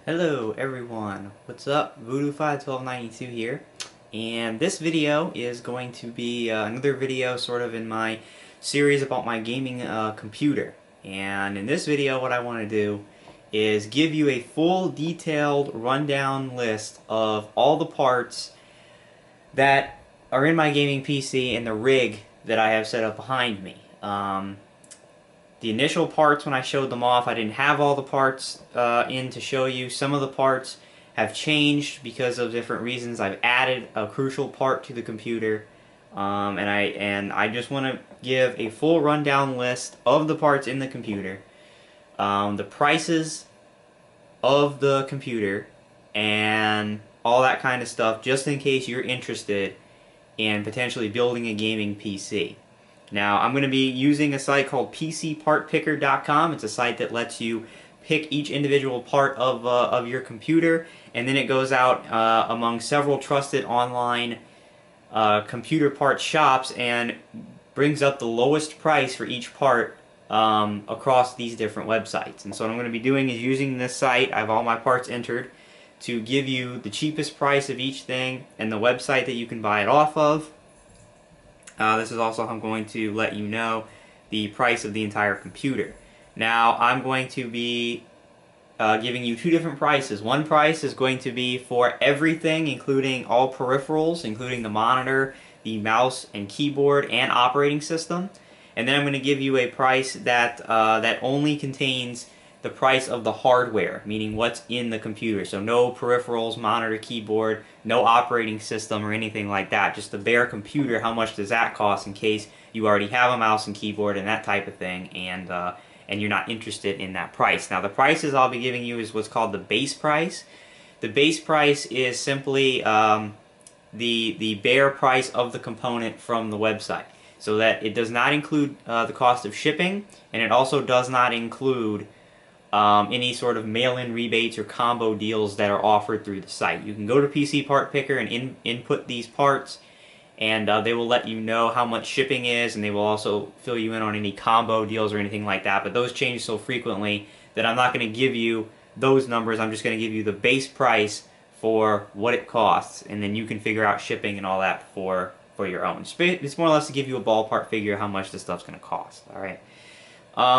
Hello everyone, what's up? VoodooFi1292 here, and this video is going to be another video sort of in my series about my gaming computer. And in this video what I want to do is give you a full detailed rundown list of all the parts that are in my gaming PC and the rig that I have set up behind me. The initial parts, when I showed them off, I didn't have all the parts in to show you. Some of the parts have changed because of different reasons. I've added a crucial part to the computer, and I just want to give a full rundown list of the parts in the computer, the prices of the computer, and all that kind of stuff, just in case you're interested in potentially building a gaming PC. Now, I'm going to be using a site called PCPartPicker.com. It's a site that lets you pick each individual part of your computer, and then it goes out among several trusted online computer part shops and brings up the lowest price for each part across these different websites. And so what I'm going to be doing is using this site. I have all my parts entered to give you the cheapest price of each thing and the website that you can buy it off of. This is also how I'm going to let you know the price of the entire computer. Now, I'm going to be giving you two different prices. One price is going to be for everything, including all peripherals, including the monitor, the mouse and keyboard, and operating system. And then I'm going to give you a price that, that only contains the price of the hardware, meaning what's in the computer. So no peripherals, monitor, keyboard, no operating system or anything like that. Just the bare computer, how much does that cost in case you already have a mouse and keyboard and that type of thing, and you're not interested in that price. Now the prices I'll be giving you is what's called the base price. The base price is simply the bare price of the component from the website. So that it does not include the cost of shipping, and it also does not include any sort of mail-in rebates or combo deals that are offered through the site. You can go to PC Part Picker and input these parts, and they will let you know how much shipping is, and they will also fill you in on any combo deals or anything like that. But those change so frequently that I'm not going to give you those numbers. I'm just going to give you the base price for what it costs, and then you can figure out shipping and all that for your own. It's more or less to give you a ballpark figure how much this stuff's going to cost. All right.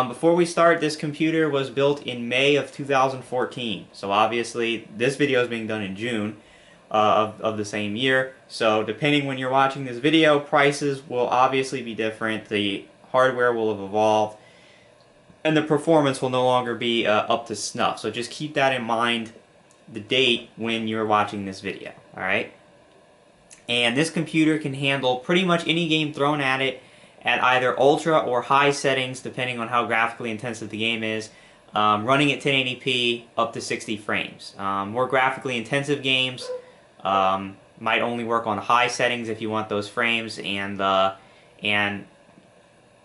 Before we start, this computer was built in May of 2014. So obviously, this video is being done in June of the same year. So depending when you're watching this video, prices will obviously be different. The hardware will have evolved, and the performance will no longer be up to snuff. So just keep that in mind, the date when you're watching this video. All right. And this computer can handle pretty much any game thrown at it at either ultra or high settings, depending on how graphically intensive the game is, running at 1080p up to 60 frames. More graphically intensive games might only work on high settings if you want those frames, and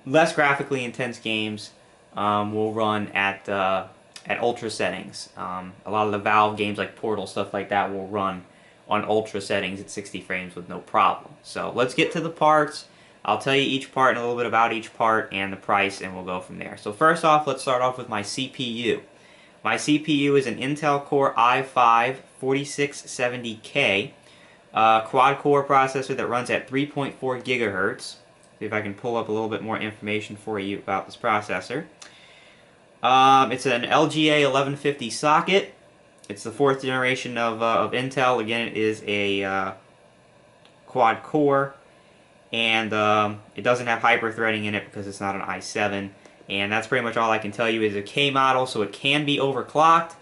less graphically intense games will run at ultra settings. A lot of the Valve games like Portal, stuff like that, will run on ultra settings at 60 frames with no problem. So let's get to the parts. I'll tell you each part and a little bit about each part and the price, and we'll go from there. So first off, let's start off with my CPU. My CPU is an Intel Core i5 4670K quad-core processor that runs at 3.4 gigahertz. See if I can pull up a little bit more information for you about this processor. It's an LGA 1150 socket. It's the 4th generation of Intel. Again, it is a quad-core. And it doesn't have hyper-threading in it because it's not an i7. And that's pretty much all I can tell you. Is a K model, so it can be overclocked.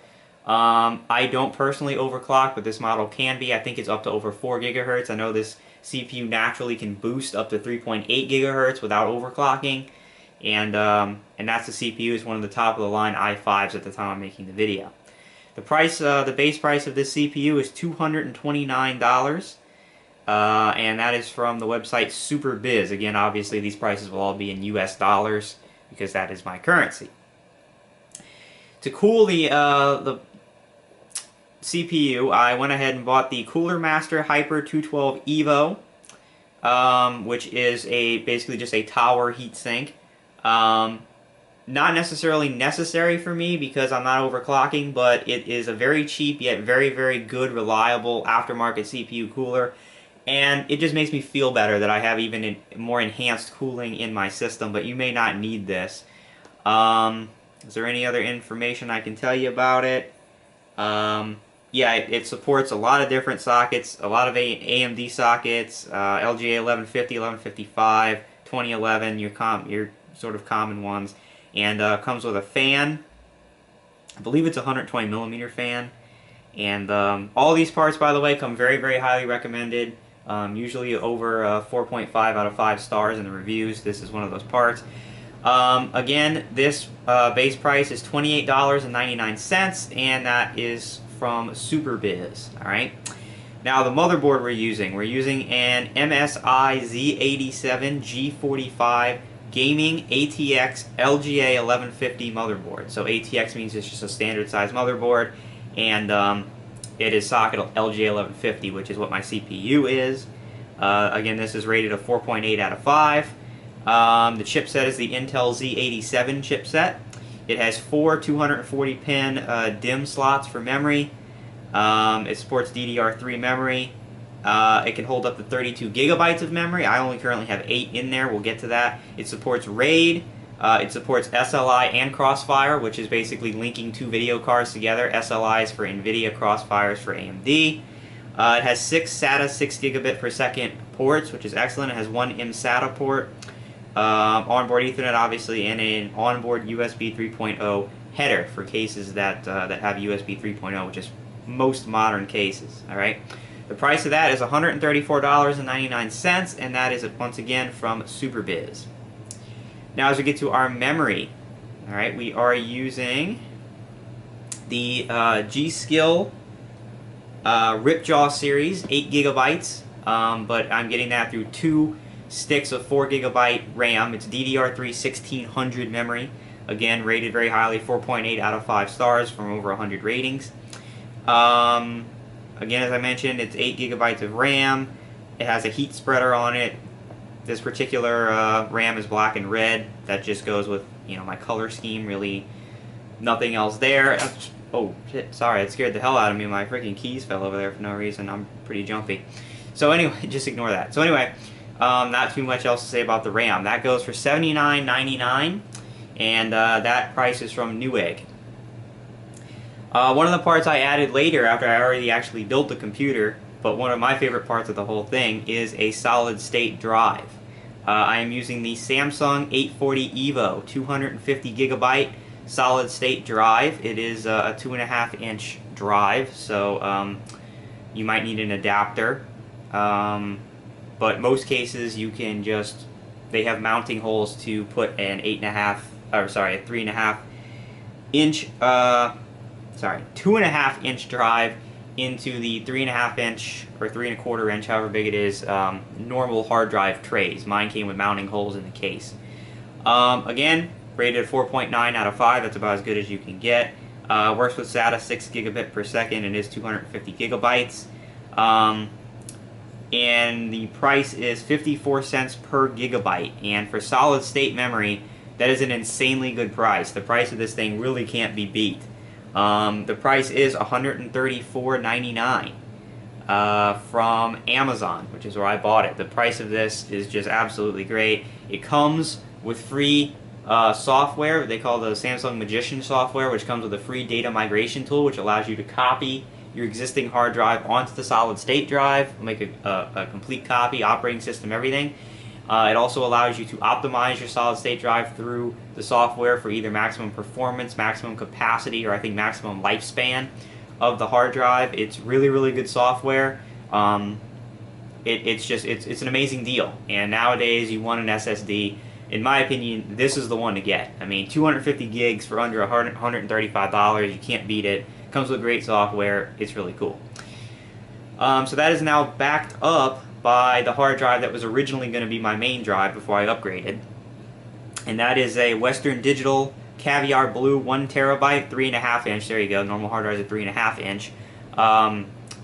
I don't personally overclock, but this model can be. I think it's up to over 4 gigahertz. I know this CPU naturally can boost up to 3.8 gigahertz without overclocking. And that's the CPU. It's one of the top-of-the-line i5s at the time I'm making the video. The price, the base price of this CPU is $229. And that is from the website SuperBiz. Again, obviously these prices will all be in US dollars because that is my currency. To cool the CPU, I went ahead and bought the Cooler Master Hyper 212 Evo, which is basically just a tower heatsink. not necessarily necessary for me because I'm not overclocking, but it is a very cheap yet very, very good, reliable aftermarket CPU cooler. And it just makes me feel better that I have even more enhanced cooling in my system, but you may not need this. Is there any other information I can tell you about it? Yeah, it supports a lot of different sockets, a lot of AMD sockets, LGA 1150, 1155, 2011, your sort of common ones. And comes with a fan. I believe it's a 120 millimeter fan. And all these parts, by the way, come very, very highly recommended. Usually over 4.5 out of 5 stars in the reviews. This is one of those parts. Again, this base price is $28.99, and that is from SuperBiz. All right. Now the motherboard we're using an MSI Z87 G45 Gaming ATX LGA 1150 motherboard. So ATX means it's just a standard size motherboard, and it is socket LGA 1150, which is what my CPU is. Again, this is rated a 4.8 out of 5. The chipset is the Intel Z87 chipset. It has 4 240-pin DIMM slots for memory. It supports DDR3 memory. It can hold up to 32 gigabytes of memory. I only currently have 8 in there. We'll get to that. It supports RAID. It supports SLI and Crossfire, which is basically linking 2 video cards together. SLI is for NVIDIA, Crossfire is for AMD. It has 6 SATA 6 gigabit per second ports, which is excellent. It has 1 mSATA port, onboard Ethernet, obviously, and an onboard USB 3.0 header for cases that have USB 3.0, which is most modern cases. All right. The price of that is $134.99, and that is, once again, from SuperBiz. Now, as we get to our memory, all right, we are using the G-Skill Ripjaw series, 8 gigabytes, but I'm getting that through 2 sticks of 4 gigabyte RAM. It's DDR3 1600 memory. Again, rated very highly, 4.8 out of 5 stars from over 100 ratings. Again, as I mentioned, it's 8 gigabytes of RAM. It has a heat spreader on it. This particular RAM is black and red. That just goes with, you know, my color scheme. Really, nothing else there. Oh shit! Sorry, it scared the hell out of me. My freaking keys fell over there for no reason. I'm pretty jumpy. So anyway, just ignore that. So anyway, not too much else to say about the RAM. That goes for $79.99, and that price is from Newegg. One of the parts I added later after I already actually built the computer, but one of my favorite parts of the whole thing is a solid-state drive. I am using the Samsung 840 EVO 250 gigabyte solid-state drive. It is a 2.5-inch drive, so you might need an adapter. But most cases you can just, they have mounting holes to put an 3.5-inch 2.5-inch drive into the 3.5-inch or 3.25-inch, however big it is, normal hard drive trays. Mine came with mounting holes in the case. Again, rated 4.9 out of 5. That's about as good as you can get. Works with SATA 6 gigabit per second and is 250 gigabytes. And the price is 54 cents per gigabyte. And for solid state memory, that is an insanely good price. The price of this thing really can't be beat. The price is $134.99 from Amazon, which is where I bought it. The price of this is just absolutely great. It comes with free software. They call the Samsung Magician software, which comes with a free data migration tool, which allows you to copy your existing hard drive onto the solid state drive, make a complete copy, operating system, everything. It also allows you to optimize your solid state drive through the software for either maximum performance, maximum capacity, or I think maximum lifespan of the hard drive. It's really, really good software. It's an amazing deal. And nowadays you want an SSD. In my opinion, this is the one to get. I mean, 250 gigs for under $135. You can't beat it. Comes with great software. It's really cool. So that is now backed up by the hard drive that was originally going to be my main drive before I upgraded. And that is a Western Digital Caviar Blue 1 terabyte, 3.5-inch. There you go. Normal hard drive is a 3.5-inch.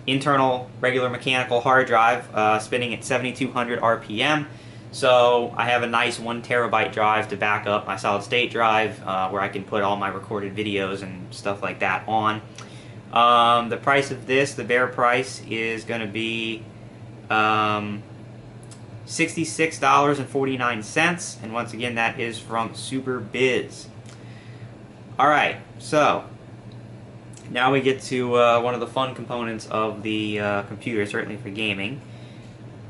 Internal, regular mechanical hard drive, spinning at 7,200 RPM. So I have a nice 1 terabyte drive to back up my solid state drive, where I can put all my recorded videos and stuff like that on. The price of this, the bare price, is going to be $66.49, and once again that is from SuperBiz. Alright, so now we get to one of the fun components of the computer, certainly for gaming.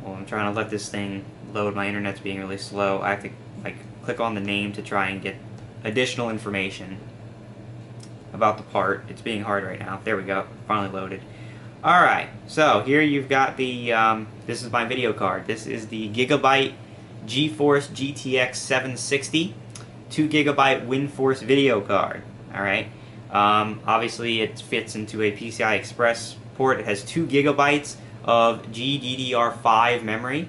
Well, I'm trying to let this thing load. My internet's being really slow. I have to click on the name to try and get additional information about the part. It's being hard right now. There we go. Finally loaded. Alright, so here you've got the, this is my video card. This is the Gigabyte GeForce GTX 760 2GB WinForce video card. Alright, obviously it fits into a PCI Express port. It has 2 gigabytes of GDDR5 memory.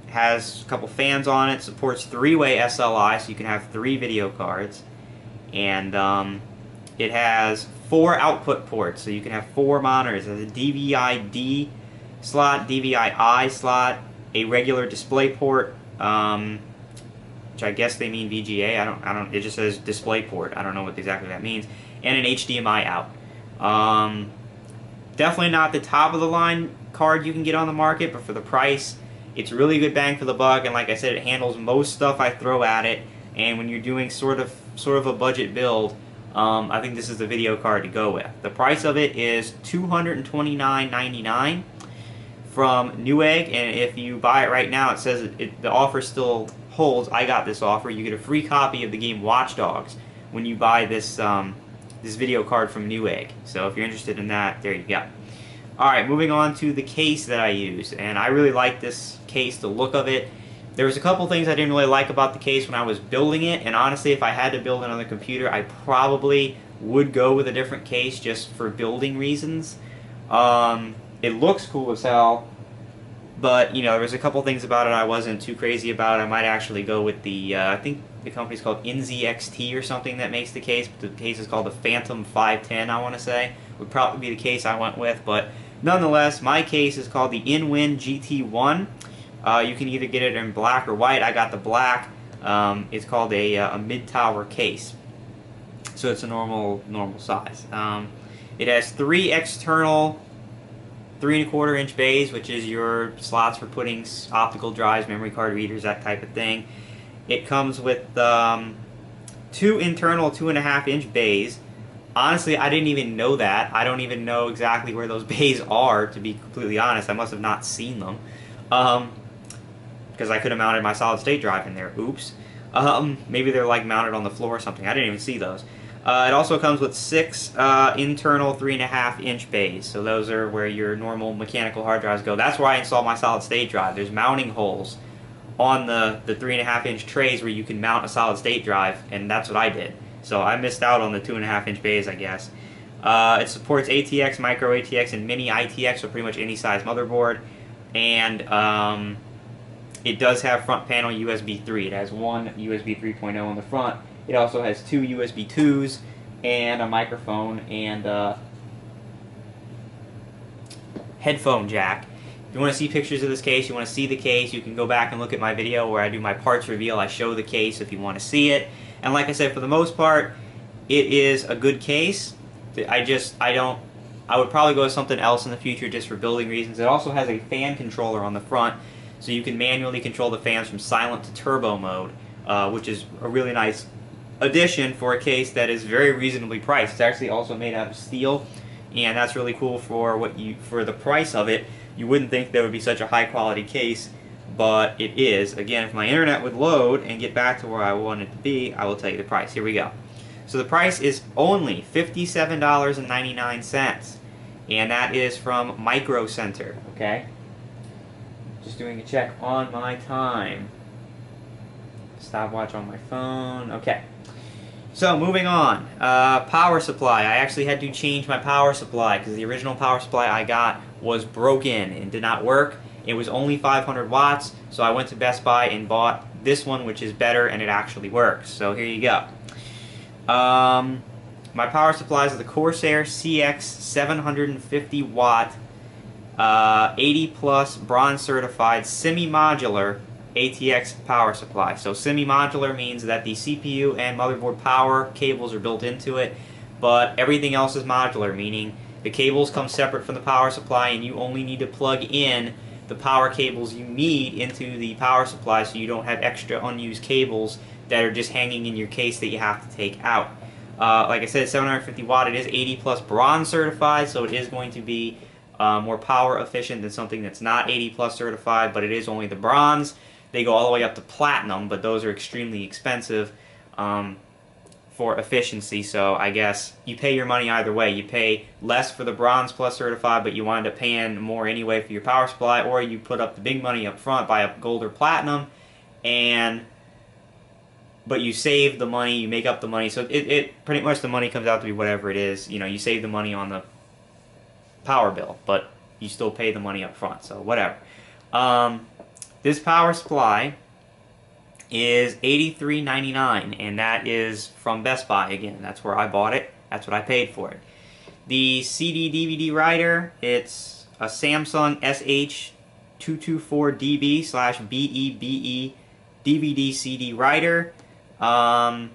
Has a couple fans on it, supports 3-way SLI, so you can have 3 video cards. And it has 4 output ports, so you can have 4 monitors. It has a DVI-D slot, DVI-I slot, a regular display port, which I guess they mean VGA. I don't. It just says display port. I don't know what exactly that means, and an HDMI out. Definitely not the top of the line card you can get on the market, but for the price, it's really good bang for the buck. And like I said, it handles most stuff I throw at it. And when you're doing sort of a budget build, I think this is the video card to go with. The price of it is $229.99 from Newegg, and if you buy it right now, it says the offer still holds. I got this offer. You get a free copy of the game Watch Dogs when you buy this this video card from Newegg. So if you're interested in that, there you go. Alright, moving on to the case that I use, and I really like this case, the look of it. There was a couple things I didn't really like about the case when I was building it, and honestly, if I had to build another computer, I probably would go with a different case just for building reasons. It looks cool as hell, but you know, there was a couple things about it I wasn't too crazy about. I might actually go with the, I think the company's called NZXT or something that makes the case, but the case is called the Phantom 510, I want to say. Would probably be the case I went with, but nonetheless, my case is called the InWin GT1. You can either get it in black or white. I got the black. It's called a mid-tower case, so it's a normal size. It has 3 external 3¼ inch bays, which is your slots for putting optical drives, memory card readers, that type of thing. It comes with 2 internal 2½ inch bays. Honestly, I didn't even know that. I don't even know exactly where those bays are, to be completely honest. I must have not seen them. Because I could have mounted my solid state drive in there. Oops. Maybe they're like mounted on the floor or something. I didn't even see those. It also comes with 6 internal 3½ inch bays. So those are where your normal mechanical hard drives go. That's where I installed my solid state drive. There's mounting holes on the 3½ inch trays where you can mount a solid state drive, and that's what I did. So I missed out on the 2½ inch bays, I guess. It supports ATX, micro ATX, and mini ITX, so pretty much any size motherboard. And it does have front panel USB 3. It has 1 USB 3.0 on the front. It also has 2 USB 2s and a microphone and a headphone jack. If you want to see pictures of this case, you want to see the case, you can go back and look at my video where I do my parts reveal. I show the case if you want to see it. And like I said, for the most part, it is a good case. I would probably go with something else in the future just for building reasons. It also has a fan controller on the front, so you can manually control the fans from silent to turbo mode, which is a really nice addition for a case that is very reasonably priced. It's actually also made out of steel, and that's really cool for the price of it. You wouldn't think there would be such a high quality case, but it is. Again, if my internet would load and get back to where I want it to be, I will tell you the price. Here we go. So the price is only $57.99, and that is from Micro Center. Okay, just doing a check on my time. Stopwatch on my phone. Okay. So moving on, power supply. I actually had to change my power supply because the original power supply I got was broken and did not work. It was only 500 watts, so I went to Best Buy and bought this one, which is better, and it actually works. So here you go. My power supplies are the Corsair CX 750 watt 80 plus bronze certified semi-modular ATX power supply. So semi-modular means that the CPU and motherboard power cables are built into it, but everything else is modular, meaning the cables come separate from the power supply and you only need to plug in the power cables you need into the power supply so you don't have extra unused cables that are just hanging in your case that you have to take out. Like I said, 750 watt, it is 80 plus bronze certified, so it is going to be more power efficient than something that's not 80 plus certified, but it is only the bronze. They go all the way up to platinum, but those are extremely expensive for efficiency, so I guess you pay your money either way. You pay less for the bronze plus certified, but you wind up paying more anyway for your power supply, or you put up the big money up front, buy up gold or platinum, but you save the money, you make up the money, so it pretty much the money comes out to be whatever it is. You know, you save the money on the power bill, but you still pay the money up front, so whatever. This power supply is $83.99, and that is from Best Buy again. That's where I bought it. That's what I paid for it. The CD DVD writer, it's a Samsung SH224DB/BEBE DVD CD writer. I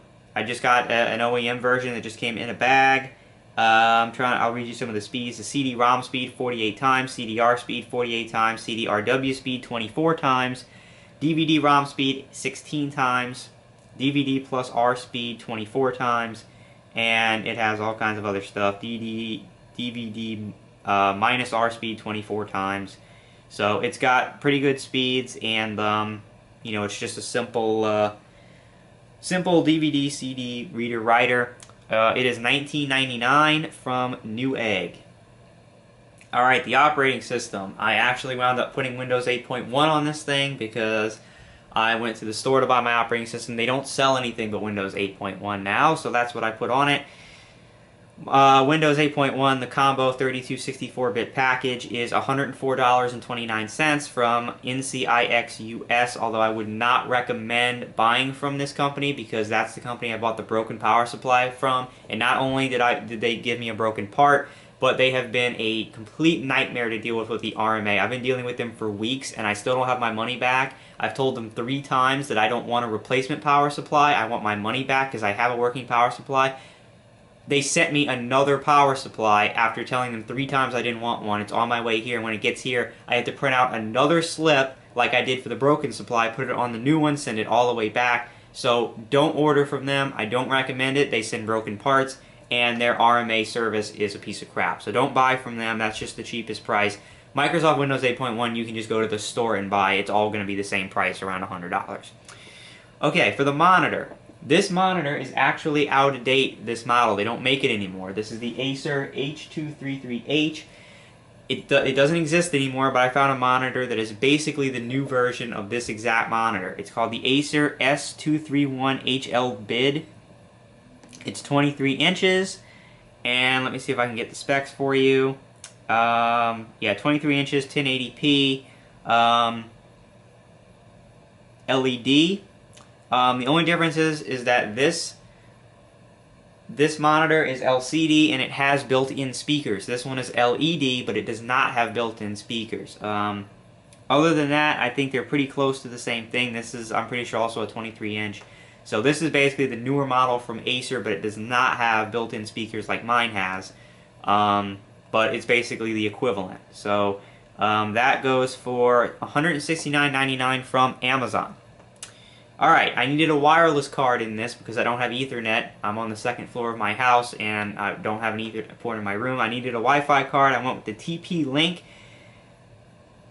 just got an OEM version that just came in a bag. I'll read you some of the speeds. The CD-ROM speed 48 times, CDR speed 48 times, CDRW speed 24 times, DVD-ROM speed 16 times, DVD plus R speed 24 times, and it has all kinds of other stuff. DVD minus R speed 24 times. So it's got pretty good speeds, and you know, it's just a simple DVD CD reader writer. It is $19.99 from Newegg. Alright, the operating system. I actually wound up putting Windows 8.1 on this thing because I went to the store to buy my operating system. They don't sell anything but Windows 8.1 now, so that's what I put on it. Windows 8.1, the combo 3264-bit package is $104.29 from NCIX US, although I would not recommend buying from this company because that's the company I bought the broken power supply from, and not only did they give me a broken part, but they have been a complete nightmare to deal with the RMA. I've been dealing with them for weeks, and I still don't have my money back. I've told them 3 times that I don't want a replacement power supply. I want my money back because I have a working power supply. They sent me another power supply after telling them 3 times I didn't want one. It's on my way here, and when it gets here, I have to print out another slip like I did for the broken supply, put it on the new one, send it all the way back. So don't order from them. I don't recommend it. They send broken parts, and their RMA service is a piece of crap. So don't buy from them. That's just the cheapest price. Microsoft Windows 8.1, you can just go to the store and buy. It's all going to be the same price, around $100. Okay, for the monitor. This monitor is actually out of date, this model. They don't make it anymore. This is the Acer H233H. It doesn't exist anymore, but I found a monitor that is basically the new version of this exact monitor. It's called the Acer S231HL Bid. It's 23 inches, and let me see if I can get the specs for you. Yeah, 23 inches, 1080p, LED. The only difference is that this monitor is LCD and it has built-in speakers. This one is LED, but it does not have built-in speakers. Other than that, I think they're pretty close to the same thing. This is, I'm pretty sure, also a 23-inch. So this is basically the newer model from Acer, but it does not have built-in speakers like mine has. But it's basically the equivalent. So that goes for $169.99 from Amazon. Alright, I needed a wireless card in this because I don't have Ethernet. I'm on the 2nd floor of my house and I don't have an Ethernet port in my room. I needed a Wi-Fi card. I went with the TP-Link.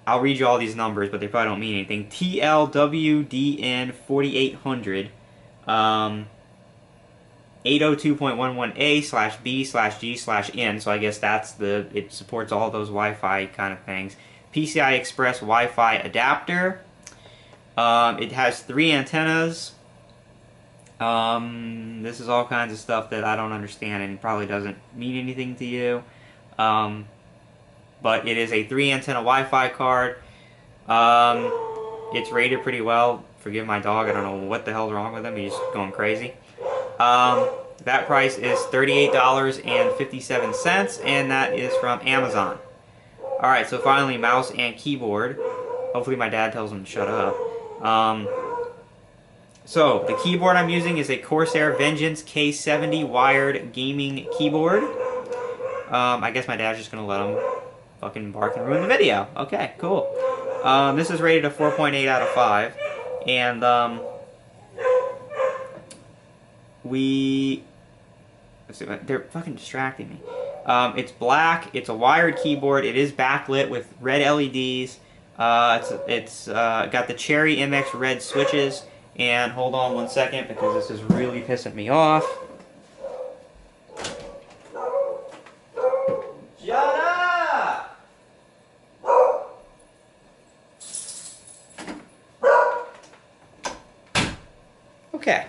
I'll read you all these numbers, but they probably don't mean anything. TLWDN4800 802.11a/b/g/n, so I guess that's it supports all those Wi-Fi kind of things. PCI Express Wi-Fi adapter. It has 3 antennas. This is all kinds of stuff that I don't understand and probably doesn't mean anything to you. But it is a 3 antenna Wi-Fi card. It's rated pretty well. Forgive my dog, I don't know what the hell's wrong with him. He's going crazy. That price is $38.57, and that is from Amazon. Alright, so finally mouse and keyboard. Hopefully my dad tells him to shut up. So, the keyboard I'm using is a Corsair Vengeance K70 wired gaming keyboard. I guess my dad's just gonna let him fucking bark and ruin the video. Okay, cool. This is rated a 4.8 out of 5. And, they're fucking distracting me. It's black, it's a wired keyboard, it is backlit with red LEDs. It's got the Cherry MX red switches. And hold on one second because this is really pissing me off. Shut up! Okay.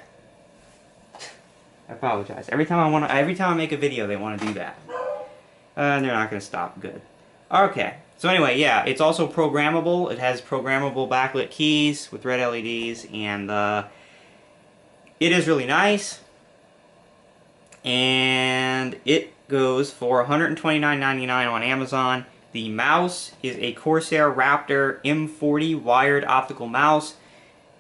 I apologize. Every time I make a video, they want to do that. And they're not going to stop. Good. Okay. So anyway, yeah, it's also programmable. It has programmable backlit keys with red LEDs, and it is really nice. And it goes for $129.99 on Amazon. The mouse is a Corsair Raptor M40 wired optical mouse.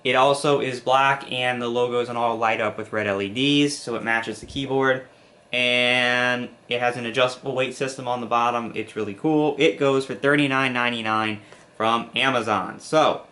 It also is black, and the logos and all light up with red LEDs, so it matches the keyboard. And it has an adjustable weight system on the bottom. It's really cool. It goes for $39.99 from Amazon. So,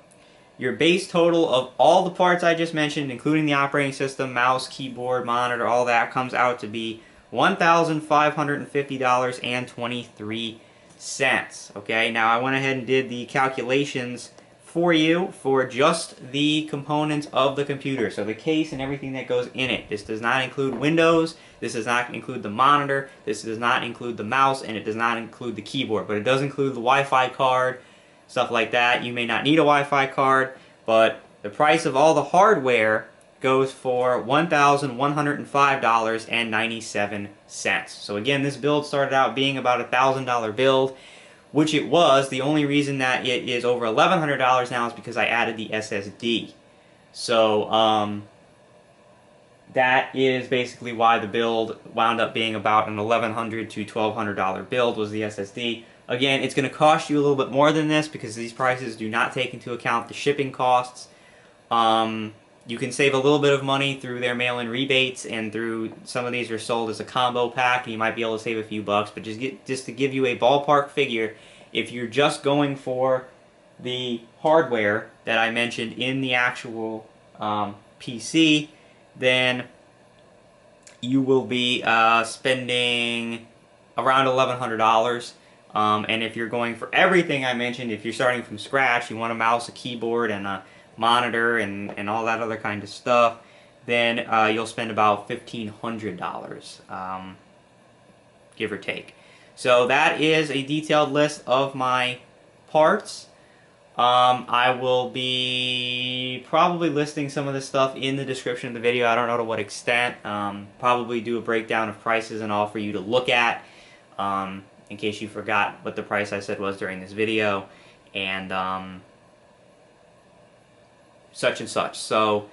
your base total of all the parts I just mentioned, including the operating system, mouse, keyboard, monitor, all that, comes out to be $1,550.23. Okay, now I went ahead and did the calculations for you for just the components of the computer, so the case and everything that goes in it. This does not include Windows, this does not include the monitor, this does not include the mouse, and it does not include the keyboard, but it does include the Wi-Fi card, stuff like that. You may not need a Wi-Fi card, but the price of all the hardware goes for $1,105.97. So again, this build started out being about a $1,000 build, which it was. The only reason that it is over $1,100 now is because I added the SSD. So, that is basically why the build wound up being about an $1,100 to $1,200 build, was the SSD. Again, it's going to cost you a little bit more than this because these prices do not take into account the shipping costs. You can save a little bit of money through their mail-in rebates, and through some of these are sold as a combo pack, and you might be able to save a few bucks. But just to give you a ballpark figure, if you're just going for the hardware that I mentioned in the actual PC, then you will be spending around $1,100. And if you're going for everything I mentioned, if you're starting from scratch, you want a mouse, a keyboard, and a monitor, and all that other kind of stuff, then you'll spend about $1,500, give or take. So that is a detailed list of my parts. I will be probably listing some of this stuff in the description of the video. I don't know to what extent. Probably do a breakdown of prices and all for you to look at, in case you forgot what the price I said was during this video, and such and such. So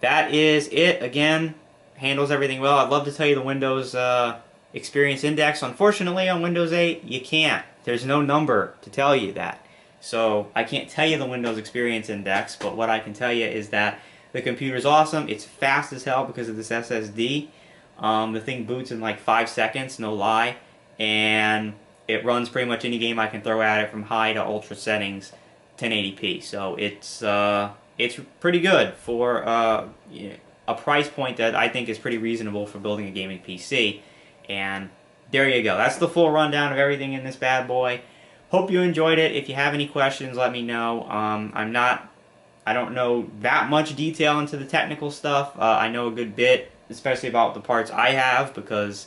that is it. Again, handles everything well. I'd love to tell you the Windows Experience Index. Unfortunately, on Windows 8, you can't. There's no number to tell you that. So I can't tell you the Windows Experience Index, but what I can tell you is that the computer's awesome. It's fast as hell because of this SSD. The thing boots in like 5 seconds, no lie, and it runs pretty much any game I can throw at it from high to ultra settings, 1080p. So it's pretty good for a price point that I think is pretty reasonable for building a gaming PC. And there you go. That's the full rundown of everything in this bad boy. Hope you enjoyed it. If you have any questions, let me know. I don't know that much detail into the technical stuff. I know a good bit, especially about the parts I have, because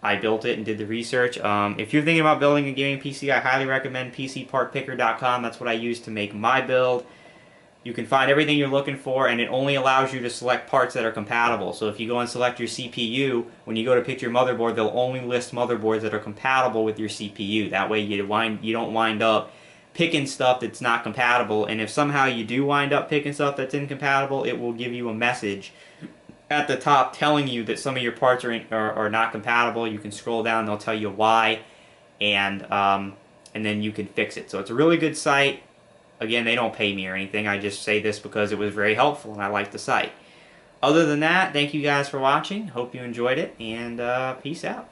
I built it and did the research. If you're thinking about building a gaming PC, I highly recommend PCPartPicker.com. That's what I use to make my build. You can find everything you're looking for, and it only allows you to select parts that are compatible. So if you go and select your CPU, when you go to pick your motherboard, they'll only list motherboards that are compatible with your CPU. That way you don't wind up picking stuff that's not compatible, and if somehow you do wind up picking stuff that's incompatible, it will give you a message at the top telling you that some of your parts are not compatible. You can scroll down, they'll tell you why, and and then you can fix it. So it's a really good site. Again, they don't pay me or anything. I just say this because it was very helpful and I like the site. Other than that, thank you guys for watching. Hope you enjoyed it, and peace out.